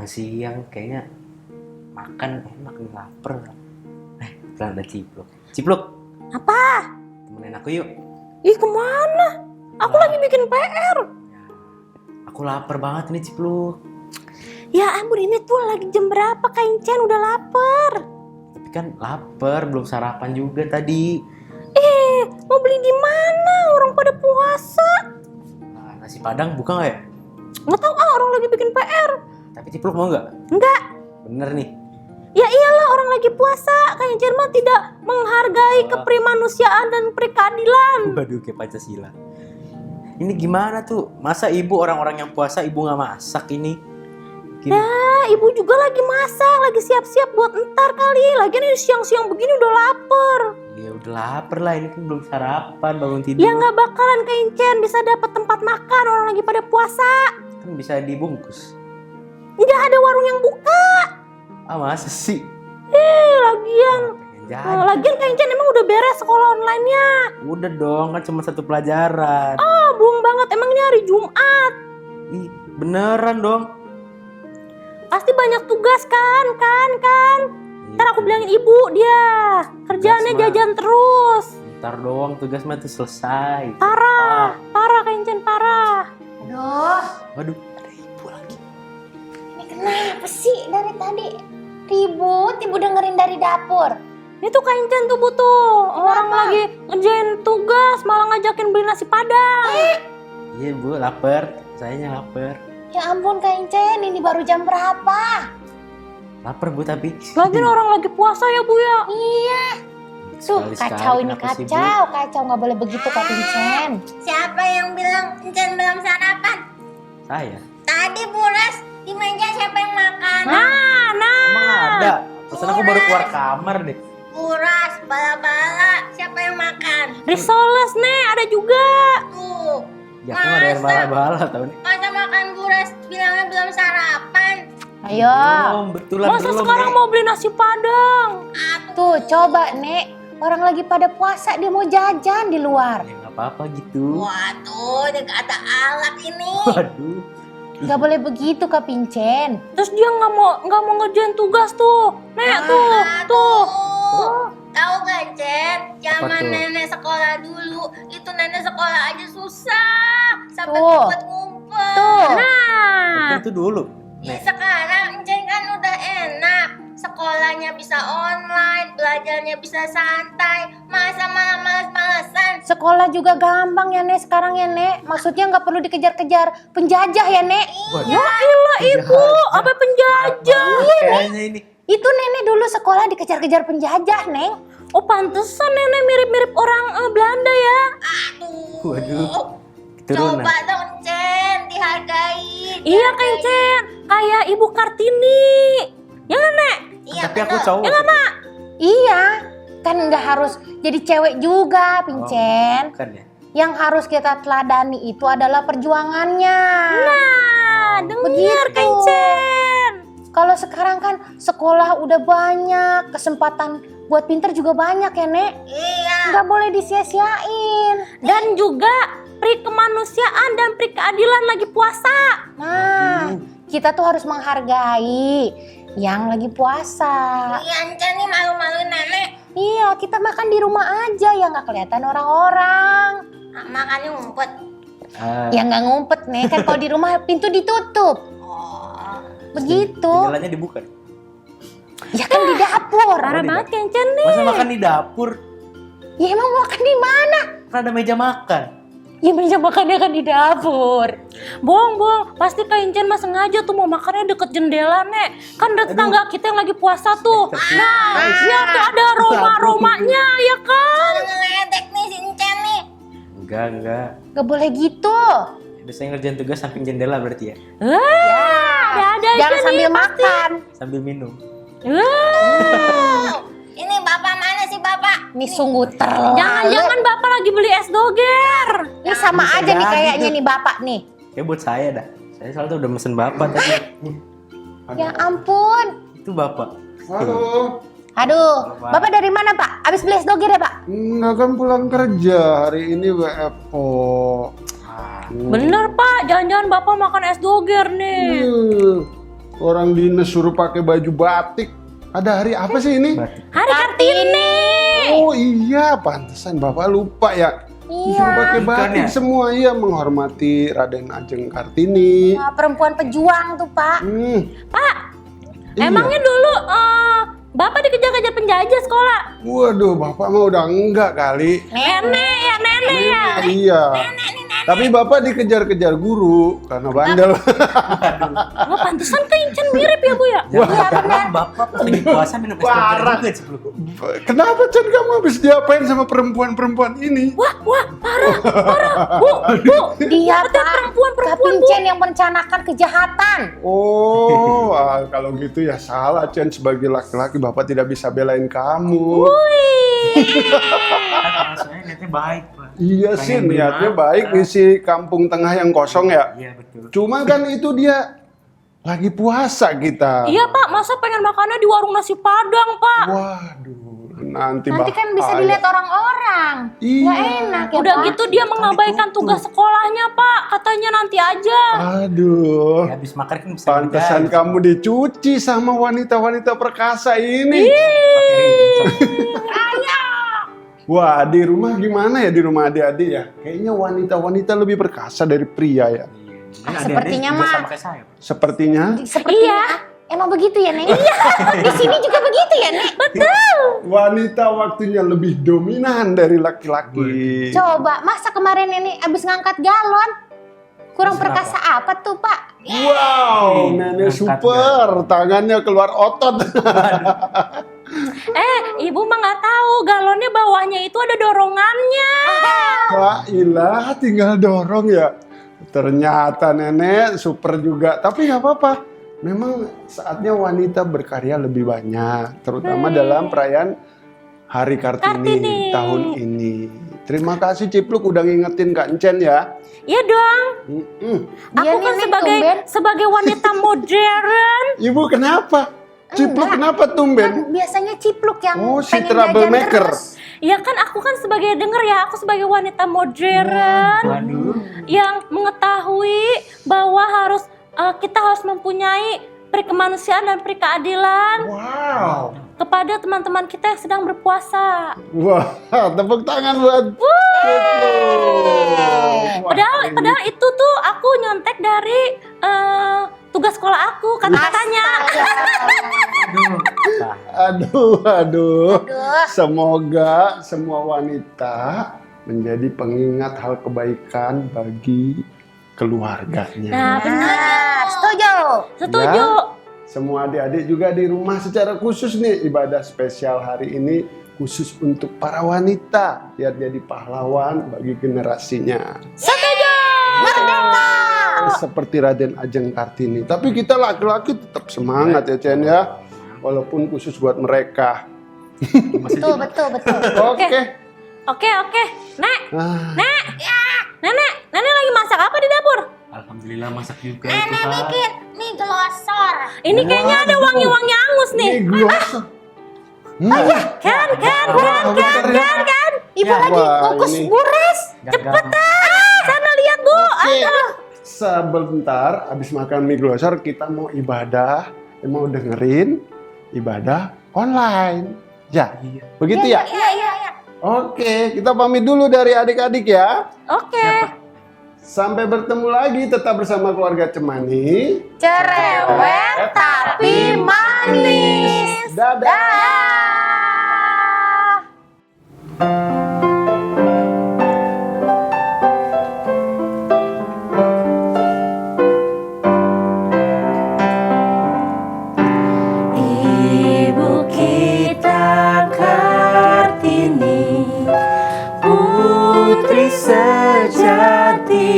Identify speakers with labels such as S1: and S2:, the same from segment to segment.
S1: siang-siang kayaknya makan enak nih, lapar. Betulan ada Cipluk. Cipluk,
S2: Apa?
S1: temenin aku yuk.
S2: Ih, kemana? Aku lagi bikin PR.
S1: Aku lapar banget nih Cipluk.
S2: Ya ampun, ini tuh lagi jam berapa Kak Incen? Udah lapar.
S1: Tapi kan lapar, belum sarapan juga tadi.
S2: Mau beli di mana? Orang pada puasa.
S1: Nah, nasi Padang buka nggak ya?
S2: Nggak tahu orang lagi bikin PR.
S1: Tapi Cipluk mau nggak?
S2: Enggak.
S1: Bener nih.
S2: Ya iyalah, orang lagi puasa. Kak Incen mah tidak menghargai keprimanusiaan dan keadilan.
S1: Waduh, kayak Pancasila. Ini gimana tuh? Masa ibu orang-orang yang puasa ibu nggak masak ini? Gini.
S2: Nah, ibu juga lagi masak, lagi siap-siap buat ntar kali. Lagian ini siang-siang begini udah lapar.
S1: Ya udah lapar lah, ini kan belum sarapan, bangun tidur.
S2: Ya nggak bakalan Kak Incen bisa dapat tempat makan, orang lagi pada puasa.
S1: Kan bisa dibungkus.
S2: Nggak ada warung yang buka.
S1: Ah masa sih?
S2: Lagian.
S1: Jadi.
S2: Lagian Kak Incen emang udah beres sekolah online-nya.
S1: Udah dong, kan cuma satu pelajaran.
S2: Buang banget, emang ini hari Jumat.
S1: Ih, beneran dong.
S2: Pasti banyak tugas kan. Ntar aku bilangin ibu dia. Kerjaannya
S1: Tugas mah.
S2: jajan terus.
S1: Ntar doang tugas mah tuh selesai.
S2: Parah Kak Incen, parah.
S3: Aduh,
S1: Waduh, ada ibu lagi.
S3: ini kenapa sih dari tadi ribut ibu dengerin dari dapur?
S2: Ini tuh Kak Incen tuh butuh orang lagi ngerjain tugas malah ngajakin beli nasi Padang.
S1: Iya bu, lapar. Sayanya lapar.
S3: Ya ampun Kak Incen, ini baru jam berapa?
S1: Lapar bu tapi.
S2: Lagian orang lagi puasa ya Bu ya.
S3: Iya, tuh
S1: Sekali-sekali
S3: kacau ini
S1: kenapa sih, Bu?
S3: kacau nggak boleh begitu Kak Incen.
S4: Siapa yang bilang Encen belum sarapan?
S1: Saya.
S4: Tadi Buras di meja siapa yang makan?
S1: Emang ada? Pesan aku baru keluar kamar deh.
S4: Buras, bala-bala, siapa yang makan?
S2: Risoles nih ada juga.
S4: Tuh,
S1: Ya aku nggak ada yang bala-bala tau nih.
S4: masa makan Buras bilangnya belum sarapan?
S3: Ayo,
S1: Belum, betulan
S2: Masa
S1: belum.
S2: sekarang
S1: Nek.
S2: mau beli nasi Padang?
S3: tuh coba Nek, orang lagi pada puasa dia mau jajan di luar.
S1: Ya nggak apa-apa gitu.
S4: Waduh, ini kata alat ini.
S1: Waduh.
S3: Nggak boleh begitu Kak Pincen.
S2: Terus dia nggak mau ngerjain tugas tuh. Nek tuh.
S4: Tahu gak Cen? Zaman
S1: tuh?
S4: nenek sekolah dulu, itu nenek sekolah aja susah sampai
S3: Tuh.
S4: ngumpet-ngumpet.
S3: Tuh,
S2: Nah,
S1: Itu dulu.
S4: Ya, sekarang Cen kan udah enak. Sekolahnya bisa online, belajarnya bisa santai. Masa malah males-malesan?
S3: sekolah juga gampang ya Nek sekarang ya Nek. Maksudnya nggak perlu dikejar-kejar penjajah ya Nek.
S1: Waduh.
S2: ya ilah ibu, apa penjajah?
S1: Kayaknya ini.
S3: Itu nenek dulu sekolah dikejar-kejar penjajah, Neng.
S2: Oh pantesan nenek mirip-mirip orang Belanda ya.
S4: Aduh.
S1: Waduh. Keturunan.
S4: Coba dong Cen, dihargai.
S2: Iya Kak Incen, kayak Ibu Kartini. Ya nggak Nek?
S4: Iya,
S1: Tapi aku
S4: betul.
S1: cowok.
S3: Iya, kan nggak harus jadi cewek juga, Pincen.
S1: Bukan ya?
S3: Yang harus kita teladani itu adalah perjuangannya.
S2: Nah, dengar
S3: Begitu.
S2: Kak Incen.
S3: Kalau sekarang kan sekolah udah banyak, kesempatan buat pinter juga banyak ya, Nek.
S4: Iya.
S3: Nggak boleh disia-siain.
S2: Dan juga pri kemanusiaan dan pri keadilan lagi puasa.
S3: Nah, kita tuh harus menghargai yang lagi puasa.
S4: Iya, Cen nih malu-maluin nenek.
S3: Iya, kita makan di rumah aja ya nggak kelihatan orang-orang.
S4: Makannya ngumpet.
S1: Ah,
S3: Ya nggak ngumpet nih, kan kalau di rumah pintu ditutup.
S4: Oh.
S3: Begitu.
S1: jendelanya dibuka.
S3: Ya kan di dapur.
S2: Parah
S1: di
S2: banget
S1: dapur.
S2: Kak Incen nih.
S1: Masa makan di dapur?
S3: Ya emang mau makan di mana?
S1: Kan ada meja makan.
S3: Ya meja makannya kan di dapur.
S2: Bohong. Pasti Kak Incen mah sengaja tuh mau makannya deket jendela Nek. Kan ada tetangga kita yang lagi puasa tuh. Nah, dia tuh ada aroma-aromanya ya kan.
S4: Ngeledek nih si Cen nih.
S1: Enggak.
S3: Gak boleh gitu.
S1: Biasanya ngerjain tugas samping jendela berarti ya.
S2: Ada aja
S3: Jangan
S2: nih.
S3: sambil makan.
S1: Sambil minum.
S4: Ini bapak mana sih bapak?
S3: Ini sungguh terlalu.
S2: Jangan-jangan Bapak lagi beli es doger.
S3: Ini sama
S1: Bisa
S3: aja nih
S1: jadi
S3: kayaknya
S1: tuh.
S3: nih bapak nih.
S1: Kayak buat saya dah. Saya soalnya udah mesen bapak tadi.
S3: Ya ampun.
S1: Itu bapak.
S5: Halo,
S3: Aduh,
S1: Pak.
S3: bapak dari mana pak? Abis beli es doger ya pak?
S5: enggak kan pulang kerja hari ini WFO.
S2: Bener Pak, jangan-jangan Bapak makan es doger nih.
S5: Orang dinas suruh pakai baju batik. Ada hari apa sih ini?
S1: Batik.
S2: Hari Kartini.
S5: Oh iya, pantesan Bapak lupa ya. Disuruh pakai
S1: Ikan
S5: batik
S1: ya?
S5: semua, iya, menghormati Raden Ajeng Kartini.
S3: Nah, perempuan pejuang tuh Pak.
S2: Pak,
S5: Iya.
S2: emangnya dulu Bapak dikejar-kejar penjajah sekolah?
S5: Waduh, Bapak mah udah enggak kali.
S2: Nenek ya.
S5: Iya. Tapi Bapak dikejar-kejar guru karena bandel.
S2: Wah, pantesan kan Incen mirip ya Bu ya?
S1: Jangan Bapak pas lagi puasa minum es
S5: Parah.
S1: juga Cipluk.
S5: Kenapa Cen kamu habis diapain sama perempuan-perempuan ini?
S2: Wah, parah. Bu.
S3: Dia
S2: Ada
S3: Pak.
S2: perempuan-perempuan,
S3: Kapin
S2: Bu.
S3: Cen yang merencanakan kejahatan.
S5: Oh, kalau gitu ya salah Cen, sebagai laki-laki Bapak tidak bisa belain kamu.
S1: Kan maksudnya niatnya baik, Pak.
S5: Iya sih,
S1: Pengen
S5: niatnya
S1: bermanfaat.
S5: baik ngisi kampung tengah yang kosong ya.
S1: Iya, betul.
S5: Cuma kan itu dia lagi puasa kita.
S2: Iya Pak, masa pengen makannya di warung nasi Padang Pak?
S5: Waduh, nanti
S3: Nanti kan bisa
S5: bahaya.
S3: dilihat orang-orang.
S5: Iya.
S3: Nggak enak ya
S2: Udah
S3: Pak.
S2: gitu dia mengabaikan tugas sekolahnya Pak, katanya nanti aja.
S5: Aduh,
S1: Ya, habis makan kan bisa
S5: pantesan
S1: ngerjain.
S5: kamu dicuci sama wanita-wanita perkasa ini.
S1: Pakai rinso.
S5: Wah, di rumah gimana ya, di rumah adik-adik ya? Kayaknya wanita-wanita lebih perkasa dari pria ya.
S1: Iya. Ini adik-adik
S3: sepertinya
S1: juga
S3: mah.
S1: sama kayak saya, Pak.
S5: Sepertinya
S3: Sepertinya emang begitu ya Neng? Iya. Di sini juga begitu ya Neng?
S5: wanita waktunya lebih dominan dari laki-laki.
S3: Coba masa kemarin ini abis ngangkat galon? Kurang
S1: Terus
S3: perkasa apa tuh Pak?
S5: Wow, nenek
S1: Angkat
S5: super, tangannya keluar otot.
S2: Ibu mah nggak tahu galonnya bawahnya itu ada dorongannya.
S5: Wah, ilah, tinggal dorong ya. Ternyata nenek super juga, tapi nggak apa-apa. Memang saatnya wanita berkarya lebih banyak, terutama dalam perayaan Hari Kartini,
S2: Kartini.
S5: tahun ini. Terima kasih Cipluk udah ngingetin Kak Encen ya.
S2: Iya dong.
S5: Mm-mm.
S3: Dia
S2: Aku kan
S3: nenek
S2: sebagai
S3: tumben.
S2: sebagai wanita modern.
S5: Ibu kenapa? Cipluk kenapa tumben?
S3: Kan biasanya Cipluk yang
S5: Oh, si
S3: pengen
S5: troublemaker.
S3: jajan terus.
S2: Ya kan aku kan sebagai denger ya, aku sebagai wanita modern
S1: Waduh.
S2: yang mengetahui bahwa kita harus mempunyai perikemanusiaan dan perikeadilan
S5: Wow.
S2: kepada teman-teman kita yang sedang berpuasa.
S5: Wah, tepuk tangan buat Cipluk. Wah,
S2: Padahal itu tuh aku nyontek dari tugas sekolah aku kata-katanya.
S1: Aduh.
S5: Aduh. Semoga semua wanita menjadi pengingat hal kebaikan bagi keluarganya.
S2: Nah, benar.
S3: Nah, setuju.
S2: Setuju.
S5: Semua adik-adik juga di rumah secara khusus nih, ibadah spesial hari ini khusus untuk para wanita biar jadi pahlawan bagi generasinya.
S2: Setuju.
S5: Seperti Raden Ajeng Kartini. Tapi kita laki-laki tetap semangat ya Chen ya. Walaupun khusus buat mereka.
S3: Betul.
S5: Oke.
S2: Oke. Nek,
S5: Ah,
S2: nenek lagi masak apa di dapur?
S1: Alhamdulillah masak juga
S4: Nenek
S1: Tuhan.
S4: bikin mie glosor.
S2: Ini kayaknya ada wangi-wangi angus nih.
S5: ini glosor.
S2: Kan.
S3: Ibu
S1: Ya,
S3: lagi
S5: wah,
S3: kukus
S5: ini.
S3: gures.
S1: Cepetan.
S2: Sana lihat Bu.
S5: Oke. Sebentar habis makan mie glosor kita mau ibadah, mau dengerin ibadah online. Ya,
S1: Iya.
S5: begitu ya?
S4: Iya.
S5: Oke, kita pamit dulu dari adik-adik ya.
S2: Oke.
S5: Sampai bertemu lagi, tetap bersama keluarga Cemani.
S3: Cerewet tapi manis.
S5: Dadah.
S2: Ibu kita Kartini, putri sejati,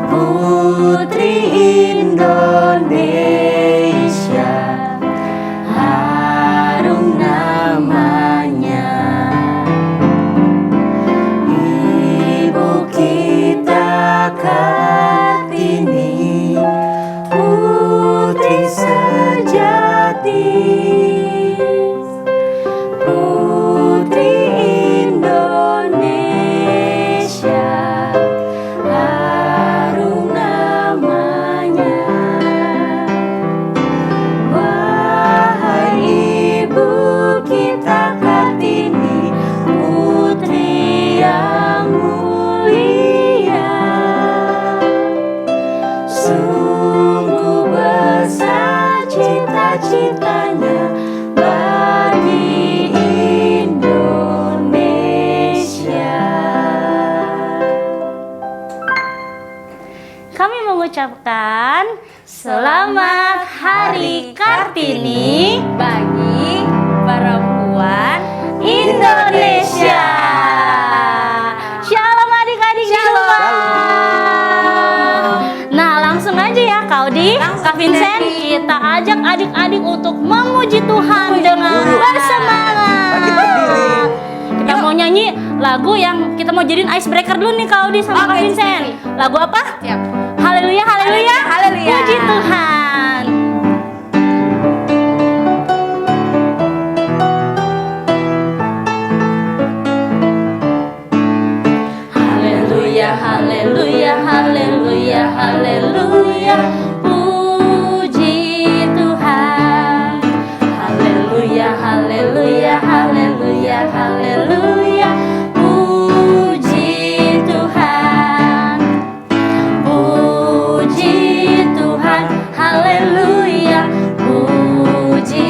S2: putri Indonesia, harum namanya. Ibu kita Kartini, putri sejati, putri Indonesia, mengucapkan Selamat Hari Kartini bagi perempuan Indonesia. Shalom adik-adik di rumah. Nah, langsung aja ya Kak Odi, Kak Vincent, kita ajak adik-adik untuk memuji Tuhan dengan bersemangat. Kita mau nyanyi lagu yang kita mau jadiin icebreaker dulu nih Kak Odi sama Kak Vincent. Lagu apa?
S3: Siap.
S2: Haleluya, haleluya,
S3: Haleluya.
S2: puji Tuhan. Haleluya, haleluya, haleluya, haleluya, puji Tuhan. Haleluya, haleluya, haleluya, haleluya, puji Tuhan. Puji Tuhan, haleluya, puji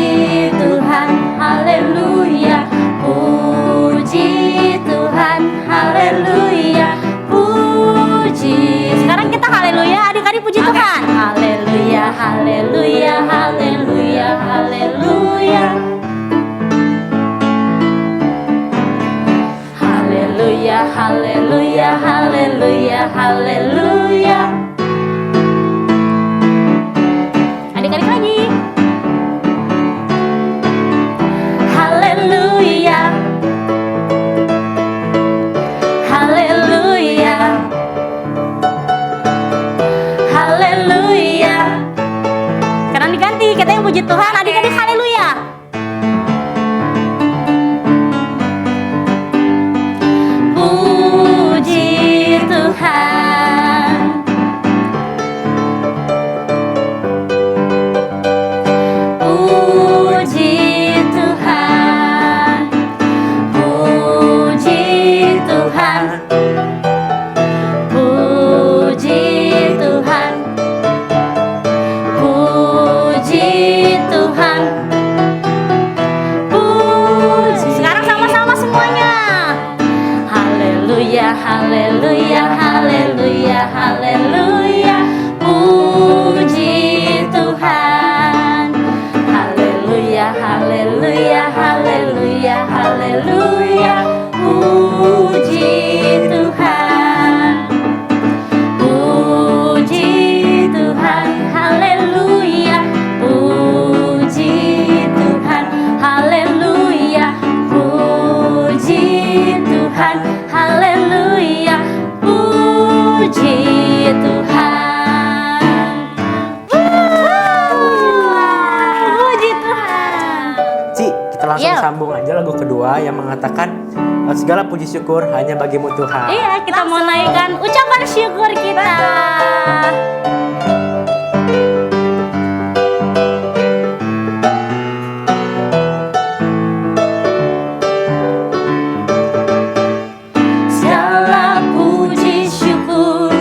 S2: Tuhan, haleluya, puji Tuhan, haleluya, puji. Sekarang kita haleluya, adik-adik puji Tuhan. Haleluya, haleluya, haleluya, haleluya. Haleluya, haleluya, haleluya, haleluya. Adik-adik lagi. Haleluya. Haleluya. Haleluya. Sekarang diganti, kita yang puji Tuhan, adik-adik haleluya. Puji Tuhan. Puji Tuhan. Puji Tuhan. Puji Tuhan. Puji Tuhan. Puji. Sekarang sama-sama semuanya. Haleluya, haleluya, haleluya, haleluya, puji Tuhan. Haleluya, haleluya, haleluya, haleluya, puji Tuhan. Puji Tuhan, haleluya, puji Tuhan, haleluya, puji Tuhan, haleluya, puji Tuhan. Puji Tuhan.
S1: Ci, kita langsung
S2: Iya.
S1: sambung aja lagu kedua yang mengatakan segala puji syukur hanya bagimu Tuhan.
S2: Iya, kita mau naikkan ucapan syukur kita. Segala puji syukur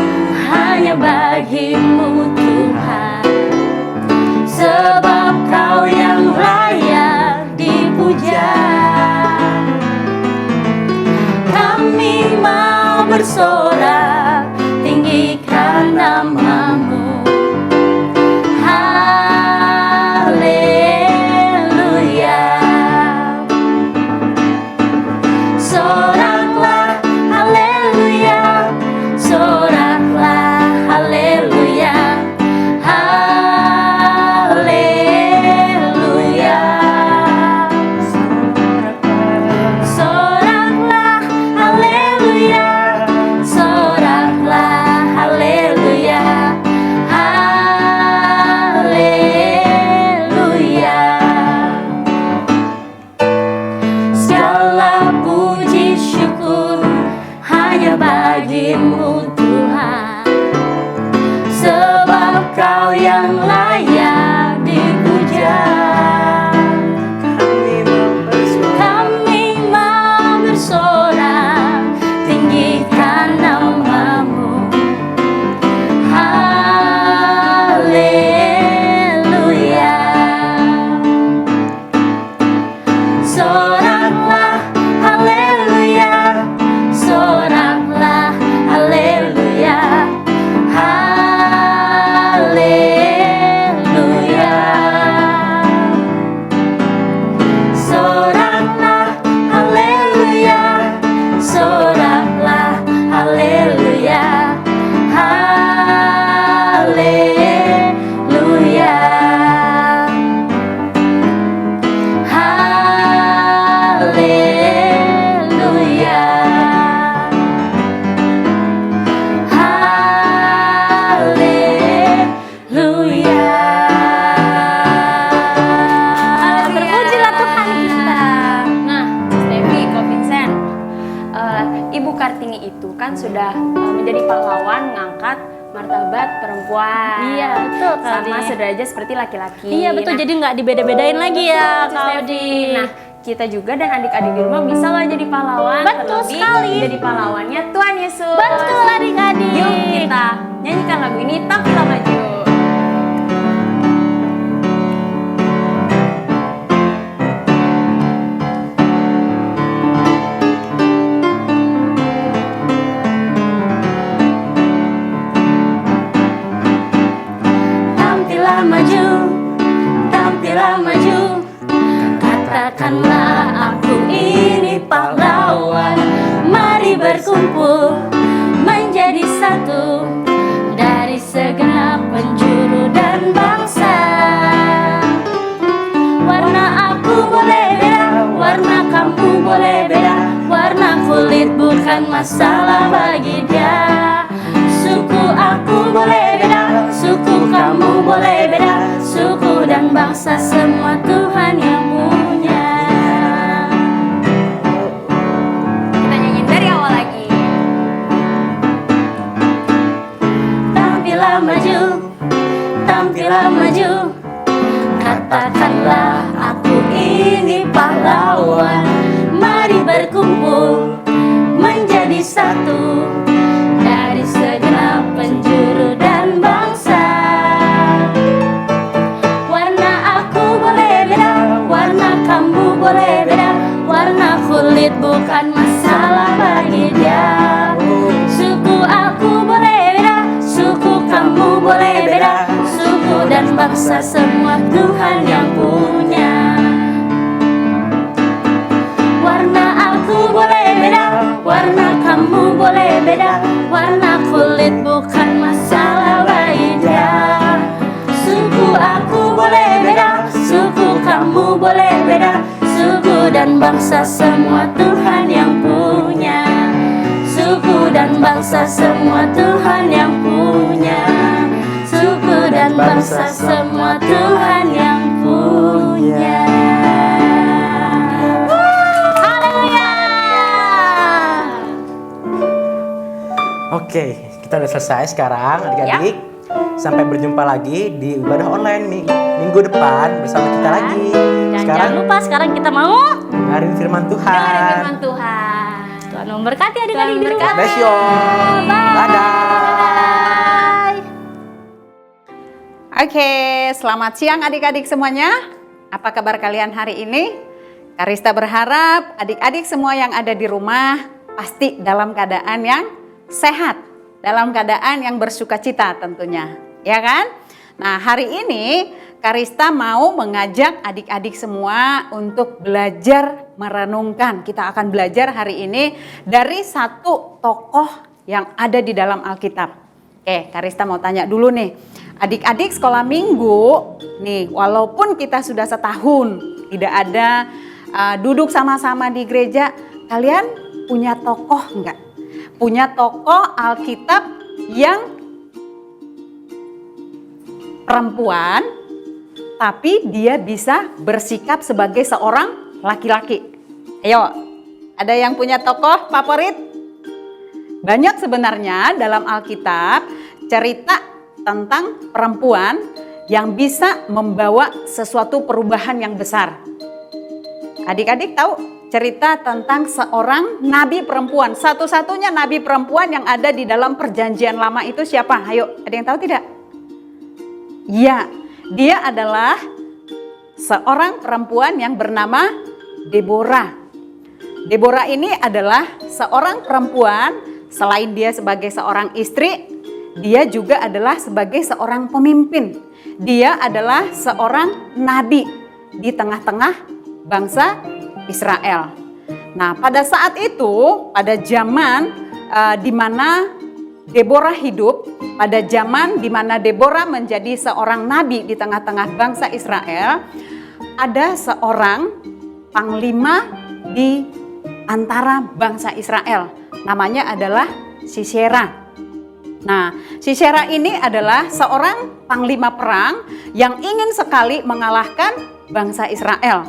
S2: hanya bagimu Tuhan, sebab Kau yang layak dipuja. Kami mau bersorak, tinggikan namamu. Haleluya. Soraklah, haleluya. Soraklah, haleluya. Haleluya. Soraklah, haleluya. Soraklah, haleluya. Haleluya. Segala puji syukur hanya bagimu Tuhan, sebab Kau yang layak dipuja. Kami mau bersorak, tinggikan namamu. Haleluya. Soraklah, haleluya. Soraklah, haleluya.
S6: kan sudah menjadi pahlawan ngangkat martabat perempuan.
S2: Iya, betul Kak
S6: Sama
S2: Odi.
S6: sederajat seperti laki-laki.
S2: Iya betul,
S6: Nah,
S2: jadi nggak dibeda-bedain lagi ya
S6: betul,
S2: Kak
S6: Stefi.
S2: Odi.
S6: Nah, kita juga dan adik-adik di rumah bisa lah jadi pahlawan.
S2: Betul
S6: Terlebih
S2: sekali.
S6: jadi pahlawannya Tuhan Yesus.
S2: Betul adik-adik.
S6: Yuk kita nyanyikan lagu ini, Tampillah Maju.
S2: Tampillah maju, tampillah maju. Katakanlah aku ini pahlawan. Mari berkumpul menjadi satu dari segenap penjuru dan bangsa. Warna aku boleh beda, warna kamu boleh beda, warna kulit bukan masalah bagi dia. Suku aku boleh beda, suku kamu boleh beda, suku dan bangsa semua Tuhan yang punya.
S6: Kita nyanyiin dari awal lagi.
S2: Tampillah maju, tampillah maju. Katakanlah aku ini pahlawan. Mari berkumpul menjadi satu dari segenap penjuru dan bangsa. Warna aku boleh beda, warna kamu boleh beda, warna kulit bukan masalah bagi dia. Suku aku boleh beda, suku kamu boleh beda, suku dan bangsa semua Tuhan yang punya. Warna aku boleh beda, warna kamu boleh beda, warna kulit bukan masalah bagi dia. Suku aku boleh beda, suku kamu boleh beda, suku dan bangsa semua Tuhan yang punya. Suku dan bangsa semua Tuhan yang punya. Suku dan bangsa semua Tuhan yang punya. Haleluya.
S1: Oke, kita udah selesai sekarang adik-adik. Sampai berjumpa lagi di ibadah online minggu depan bersama kita lagi.
S2: Dan jangan lupa sekarang kita mau
S1: dengerin firman
S6: Dengerin
S1: Tuhan.
S6: firman Tuhan.
S2: Tuhan memberkati adik-adik di
S6: Tuhan
S2: rumah.
S1: Bless you all. Dadah.
S7: Oke, selamat siang adik-adik semuanya. Apa kabar kalian hari ini? Karista berharap adik-adik semua yang ada di rumah pasti dalam keadaan yang sehat, dalam keadaan yang bersukacita tentunya, ya kan? Nah, hari ini Karista mau mengajak adik-adik semua untuk belajar merenungkan. Kita akan belajar hari ini dari satu tokoh yang ada di dalam Alkitab. Oke, Karista mau tanya dulu nih. Adik-adik sekolah minggu, nih walaupun kita sudah setahun tidak ada duduk sama-sama di gereja, kalian punya tokoh enggak? Punya tokoh Alkitab yang perempuan, tapi dia bisa bersikap sebagai seorang laki-laki. Ayo, ada yang punya tokoh favorit? Banyak sebenarnya dalam Alkitab cerita tentang perempuan yang bisa membawa sesuatu perubahan yang besar. Adik-adik tahu cerita tentang seorang nabi perempuan. Satu-satunya nabi perempuan yang ada di dalam perjanjian lama itu siapa? Ayo, ada yang tahu tidak? Ya, dia adalah seorang perempuan yang bernama Deborah. Deborah ini adalah seorang perempuan, selain dia sebagai seorang istri, dia juga adalah sebagai seorang pemimpin. Dia adalah seorang nabi di tengah-tengah bangsa Israel. Nah, pada saat itu, pada zaman di mana Deborah hidup, pada zaman di mana Deborah menjadi seorang nabi di tengah-tengah bangsa Israel, ada seorang panglima di antara bangsa Israel. Namanya adalah Sisera. Nah, Sisera ini adalah seorang panglima perang yang ingin sekali mengalahkan bangsa Israel.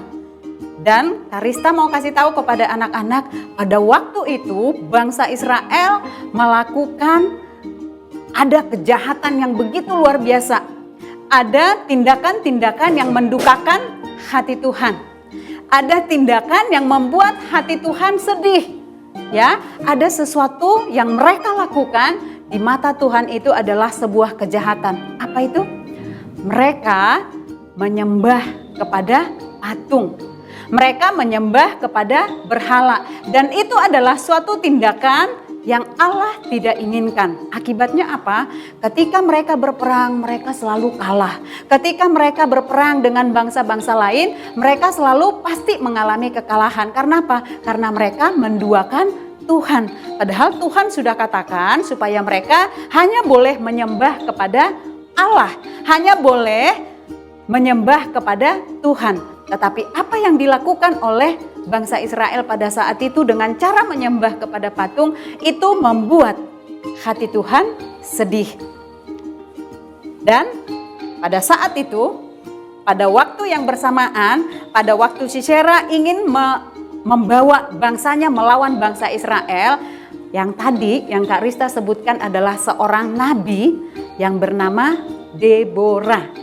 S7: Dan Karista mau kasih tahu kepada anak-anak, pada waktu itu bangsa Israel melakukan ada kejahatan yang begitu luar biasa. Ada tindakan-tindakan yang mendukakan hati Tuhan. Ada tindakan yang membuat hati Tuhan sedih. Ya, ada sesuatu yang mereka lakukan di mata Tuhan itu adalah sebuah kejahatan. Apa itu? Mereka menyembah kepada patung. Mereka menyembah kepada berhala, dan itu adalah suatu tindakan yang Allah tidak inginkan. Akibatnya apa? Ketika mereka berperang, mereka selalu kalah. Ketika mereka berperang dengan bangsa-bangsa lain, mereka selalu pasti mengalami kekalahan. Karena apa? Karena mereka menduakan Tuhan. Padahal Tuhan sudah katakan supaya mereka hanya boleh menyembah kepada Allah, hanya boleh menyembah kepada Tuhan. Tetapi apa yang dilakukan oleh bangsa Israel pada saat itu dengan cara menyembah kepada patung itu membuat hati Tuhan sedih. Dan pada saat itu, pada waktu yang bersamaan, pada waktu Sisera ingin membawa bangsanya melawan bangsa Israel, yang tadi yang Kak Rista sebutkan adalah seorang nabi yang bernama Deborah.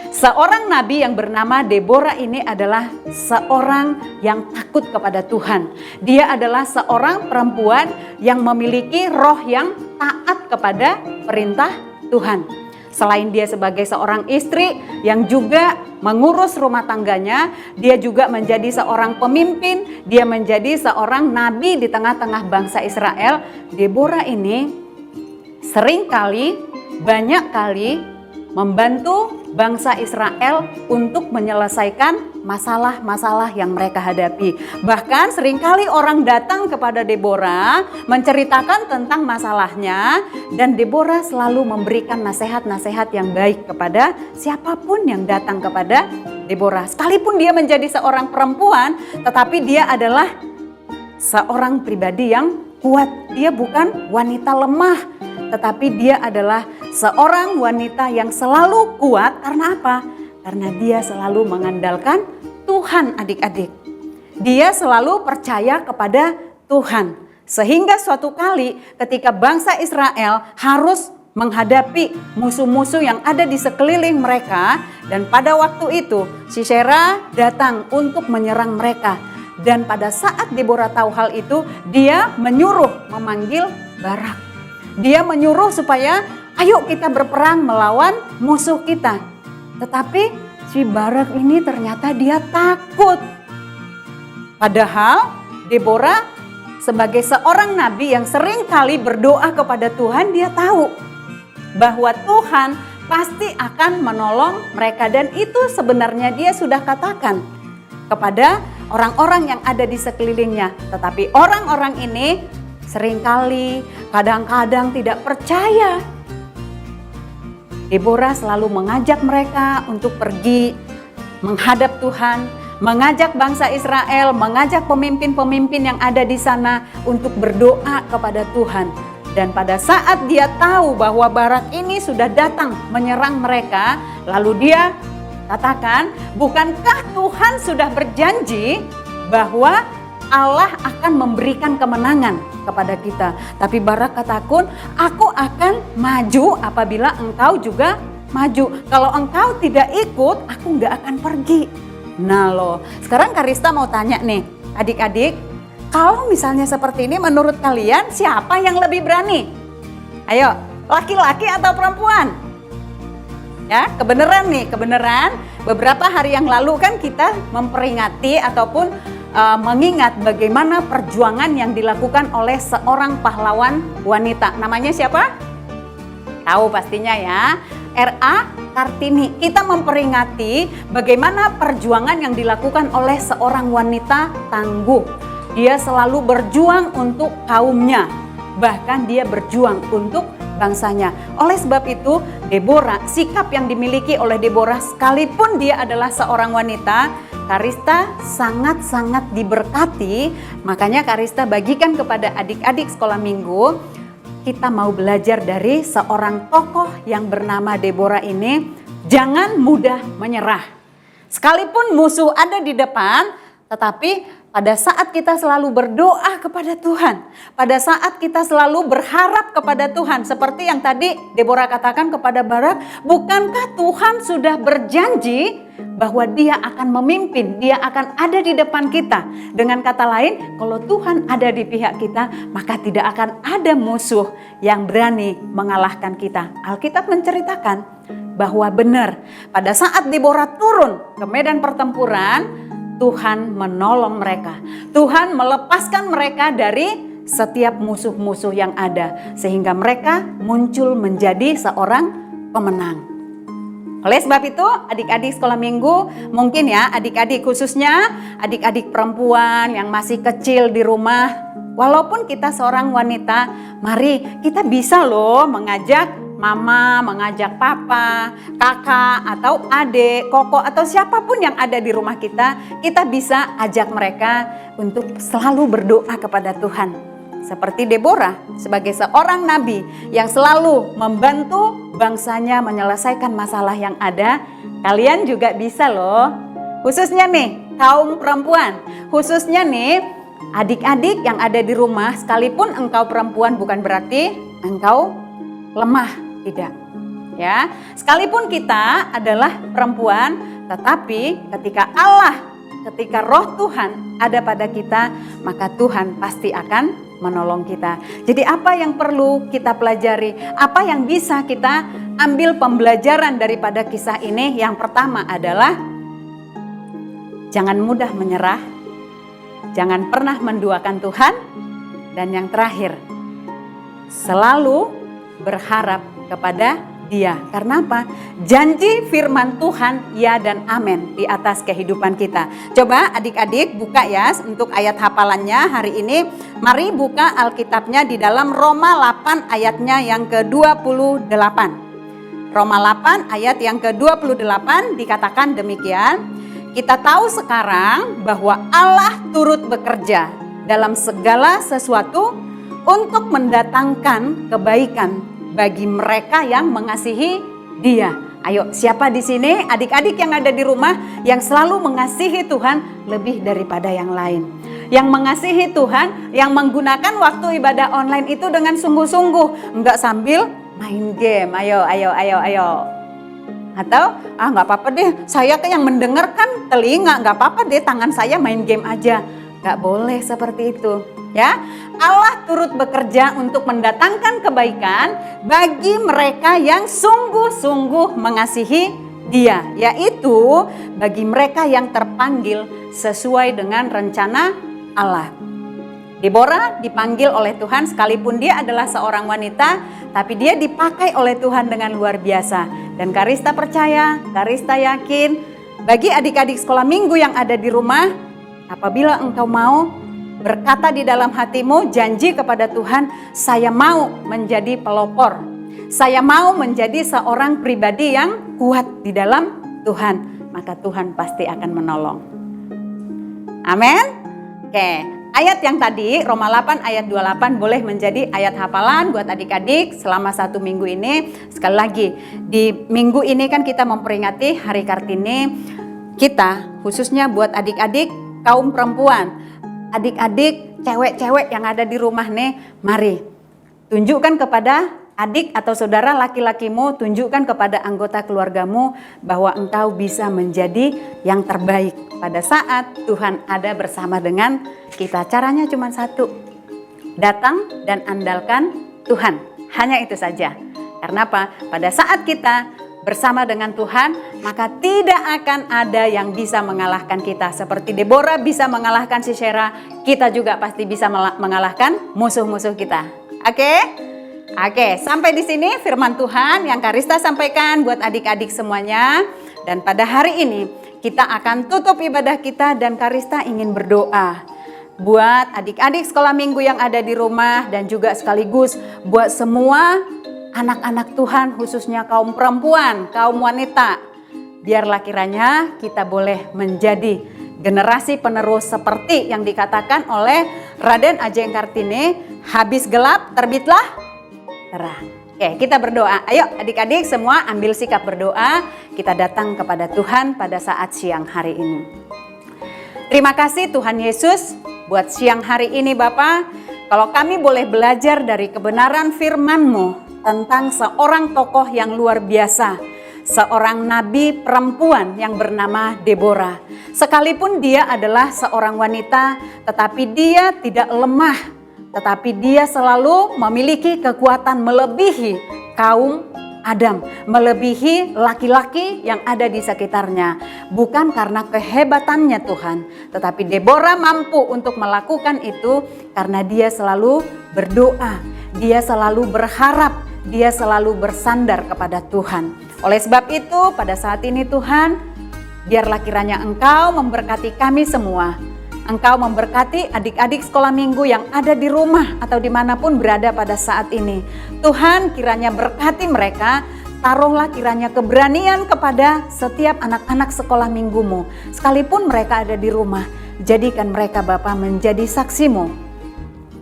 S7: Seorang nabi yang bernama Deborah ini adalah seorang yang takut kepada Tuhan. Dia adalah seorang perempuan yang memiliki roh yang taat kepada perintah Tuhan. Selain dia sebagai seorang istri yang juga mengurus rumah tangganya, dia juga menjadi seorang pemimpin, dia menjadi seorang nabi di tengah-tengah bangsa Israel. Deborah ini banyak kali membantu bangsa Israel untuk menyelesaikan masalah-masalah yang mereka hadapi. Bahkan seringkali orang datang kepada Deborah menceritakan tentang masalahnya, dan Deborah selalu memberikan nasihat-nasihat yang baik kepada siapapun yang datang kepada Deborah. Sekalipun dia menjadi seorang perempuan, tetapi dia adalah seorang pribadi yang kuat. Dia bukan wanita lemah, tetapi dia adalah seorang wanita yang selalu kuat. Karena apa? Karena dia selalu mengandalkan Tuhan, adik-adik. Dia selalu percaya kepada Tuhan. Sehingga suatu kali ketika bangsa Israel harus menghadapi musuh-musuh yang ada di sekeliling mereka, dan pada waktu itu Sisera datang untuk menyerang mereka. Dan pada saat Deborah tahu hal itu, dia menyuruh memanggil Barak. Dia menyuruh supaya ayo kita berperang melawan musuh kita. Tetapi si Barak ini ternyata dia takut. Padahal Deborah sebagai seorang nabi yang sering kali berdoa kepada Tuhan, dia tahu bahwa Tuhan pasti akan menolong mereka. Dan itu sebenarnya dia sudah katakan kepada orang-orang yang ada di sekelilingnya. Tetapi orang-orang ini seringkali, kadang-kadang tidak percaya. Deborah selalu mengajak mereka untuk pergi menghadap Tuhan, mengajak bangsa Israel, mengajak pemimpin-pemimpin yang ada di sana untuk berdoa kepada Tuhan. Dan pada saat dia tahu bahwa Barak ini sudah datang menyerang mereka, lalu dia katakan, bukankah Tuhan sudah berjanji bahwa Allah akan memberikan kemenangan kepada kita? Tapi Barak katakan, aku akan maju apabila engkau juga maju. Kalau engkau tidak ikut, aku nggak akan pergi. Nah loh, sekarang Karista mau tanya nih, adik-adik, kalau misalnya seperti ini menurut kalian siapa yang lebih berani? Ayo, laki-laki atau perempuan? Ya, kebenaran nih, kebenaran beberapa hari yang lalu kan kita memperingati ataupun mengingat bagaimana perjuangan yang dilakukan oleh seorang pahlawan wanita. Namanya siapa? Tahu pastinya ya, R.A. Kartini. Kita memperingati bagaimana perjuangan yang dilakukan oleh seorang wanita tangguh. Dia selalu berjuang untuk kaumnya, bahkan dia berjuang untuk bangsanya. Oleh sebab itu, Deborah, sikap yang dimiliki oleh Deborah sekalipun dia adalah seorang wanita, Karista sangat-sangat diberkati. Makanya Karista bagikan kepada adik-adik sekolah minggu, kita mau belajar dari seorang tokoh yang bernama Deborah ini. Jangan mudah menyerah. Sekalipun musuh ada di depan, Tetapi pada saat kita selalu berdoa kepada Tuhan, pada saat kita selalu berharap kepada Tuhan, seperti yang tadi Deborah katakan kepada Barak, bukankah Tuhan sudah berjanji bahwa Dia akan memimpin, Dia akan ada di depan kita. Dengan kata lain, kalau Tuhan ada di pihak kita, maka tidak akan ada musuh yang berani mengalahkan kita. Alkitab menceritakan bahwa benar, pada saat Deborah turun ke medan pertempuran, Tuhan menolong mereka. Tuhan melepaskan mereka dari setiap musuh-musuh yang ada. Sehingga mereka muncul menjadi seorang pemenang. Oleh sebab itu, adik-adik sekolah minggu, mungkin ya adik-adik khususnya adik-adik perempuan yang masih kecil di rumah. Walaupun kita seorang wanita, mari kita bisa loh mengajak mama, mengajak papa, kakak, atau adik, koko, atau siapapun yang ada di rumah kita bisa ajak mereka untuk selalu berdoa kepada Tuhan. Seperti Deborah sebagai seorang nabi yang selalu membantu bangsanya menyelesaikan masalah yang ada, kalian juga bisa loh. Khususnya nih kaum perempuan, khususnya nih adik-adik yang ada di rumah, sekalipun engkau perempuan bukan berarti engkau lemah. Tidak, ya. Sekalipun kita adalah perempuan, tetapi ketika roh Tuhan ada pada kita, maka Tuhan pasti akan menolong kita. Jadi apa yang perlu kita pelajari? Apa yang bisa kita ambil pembelajaran daripada kisah ini? Yang pertama adalah jangan mudah menyerah, jangan pernah menduakan Tuhan, dan yang terakhir, selalu berharap kepada Dia. Karena apa? Janji firman Tuhan ya dan amin di atas kehidupan kita. Coba adik-adik buka ya untuk ayat hafalannya hari ini. Mari buka Alkitabnya di dalam Roma 8 ayatnya yang ke-28. Roma 8 ayat yang ke-28 dikatakan demikian. Kita tahu sekarang bahwa Allah turut bekerja dalam segala sesuatu untuk mendatangkan kebaikan bagi mereka yang mengasihi Dia. Ayo, siapa di sini adik-adik yang ada di rumah yang selalu mengasihi Tuhan lebih daripada yang lain? Yang mengasihi Tuhan, yang menggunakan waktu ibadah online itu dengan sungguh-sungguh, enggak sambil main game. Ayo. Atau nggak apa-apa deh, saya kan yang mendengarkan telinga, nggak apa-apa deh tangan saya main game aja. Nggak boleh seperti itu. Ya, Allah turut bekerja untuk mendatangkan kebaikan bagi mereka yang sungguh-sungguh mengasihi Dia, yaitu bagi mereka yang terpanggil sesuai dengan rencana Allah. Deborah dipanggil oleh Tuhan sekalipun dia adalah seorang wanita, tapi dia dipakai oleh Tuhan dengan luar biasa. Dan Karista percaya, Karista yakin, bagi adik-adik sekolah minggu yang ada di rumah, apabila engkau mau berkata di dalam hatimu, janji kepada Tuhan, saya mau menjadi pelopor. Saya mau menjadi seorang pribadi yang kuat di dalam Tuhan. Maka Tuhan pasti akan menolong. Amin. Oke, ayat yang tadi, Roma 8 ayat 28 boleh menjadi ayat hafalan buat adik-adik selama 1 minggu ini. Sekali lagi, di minggu ini kan kita memperingati Hari Kartini. Kita khususnya buat adik-adik kaum perempuan, adik-adik, cewek-cewek yang ada di rumah nih, mari tunjukkan kepada adik atau saudara laki-lakimu, tunjukkan kepada anggota keluargamu bahwa engkau bisa menjadi yang terbaik pada saat Tuhan ada bersama dengan kita. Caranya cuma satu, datang dan andalkan Tuhan. Hanya itu saja. Karena apa? Pada saat kita bersama dengan Tuhan, maka tidak akan ada yang bisa mengalahkan kita. Seperti Deborah bisa mengalahkan Sisera, kita juga pasti bisa mengalahkan musuh-musuh kita. Oke, sampai di sini firman Tuhan yang Karista sampaikan buat adik-adik semuanya. Dan pada hari ini kita akan tutup ibadah kita dan Karista ingin berdoa buat adik-adik sekolah minggu yang ada di rumah dan juga sekaligus buat semua anak-anak Tuhan, khususnya kaum perempuan, kaum wanita. Biarlah kiranya kita boleh menjadi generasi penerus seperti yang dikatakan oleh Raden Ajeng Kartini, habis gelap terbitlah terang. Oke, kita berdoa. Ayo adik-adik semua ambil sikap berdoa. Kita datang kepada Tuhan pada saat siang hari ini. Terima kasih Tuhan Yesus buat siang hari ini Bapa. Kalau kami boleh belajar dari kebenaran firman-Mu tentang seorang tokoh yang luar biasa. Seorang nabi perempuan yang bernama Deborah. Sekalipun dia adalah seorang wanita, tetapi dia tidak lemah. Tetapi dia selalu memiliki kekuatan melebihi kaum Adam, melebihi laki-laki yang ada di sekitarnya. Bukan karena kehebatannya Tuhan, tetapi Deborah mampu untuk melakukan itu karena dia selalu berdoa, dia selalu berharap, dia selalu bersandar kepada Tuhan. Oleh sebab itu pada saat ini Tuhan, biarlah kiranya Engkau memberkati kami semua. Engkau memberkati adik-adik sekolah minggu yang ada di rumah atau dimanapun berada pada saat ini. Tuhan kiranya berkati mereka, taruhlah kiranya keberanian kepada setiap anak-anak sekolah minggu-Mu. Sekalipun mereka ada di rumah, jadikan mereka Bapa menjadi saksi-Mu.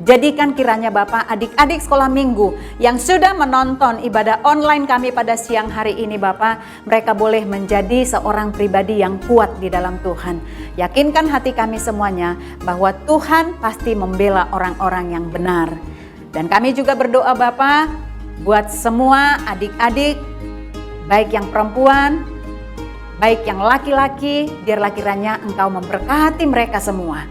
S7: Jadikan kiranya Bapak adik-adik sekolah minggu yang sudah menonton ibadah online kami pada siang hari ini Bapak, mereka boleh menjadi seorang pribadi yang kuat di dalam Tuhan. Yakinkan hati kami semuanya bahwa Tuhan pasti membela orang-orang yang benar. Dan kami juga berdoa Bapak buat semua adik-adik, baik yang perempuan, baik yang laki-laki, biarlah kiranya Engkau memberkati mereka semua.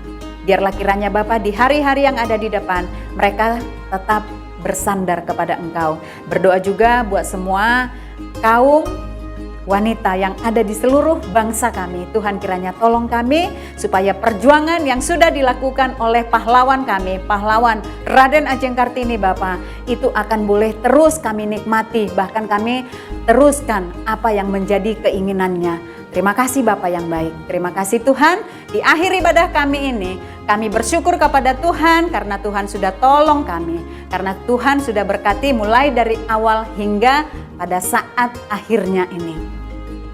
S7: Biarlah kiranya Bapa di hari-hari yang ada di depan, mereka tetap bersandar kepada Engkau. Berdoa juga buat semua kaum wanita yang ada di seluruh bangsa kami. Tuhan kiranya tolong kami supaya perjuangan yang sudah dilakukan oleh pahlawan kami, pahlawan Raden Ajeng Kartini Bapa, itu akan boleh terus kami nikmati, bahkan kami teruskan apa yang menjadi keinginannya. Terima kasih Bapa yang baik. Terima kasih Tuhan. Di akhir ibadah kami ini, kami bersyukur kepada Tuhan karena Tuhan sudah tolong kami. Karena Tuhan sudah berkati mulai dari awal hingga pada saat akhirnya ini.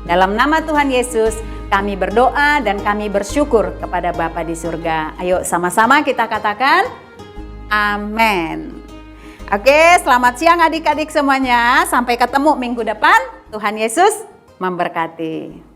S7: Dalam nama Tuhan Yesus, kami berdoa dan kami bersyukur kepada Bapa di surga. Ayo sama-sama kita katakan, amin. Oke, selamat siang adik-adik semuanya. Sampai ketemu minggu depan. Tuhan Yesus memberkati.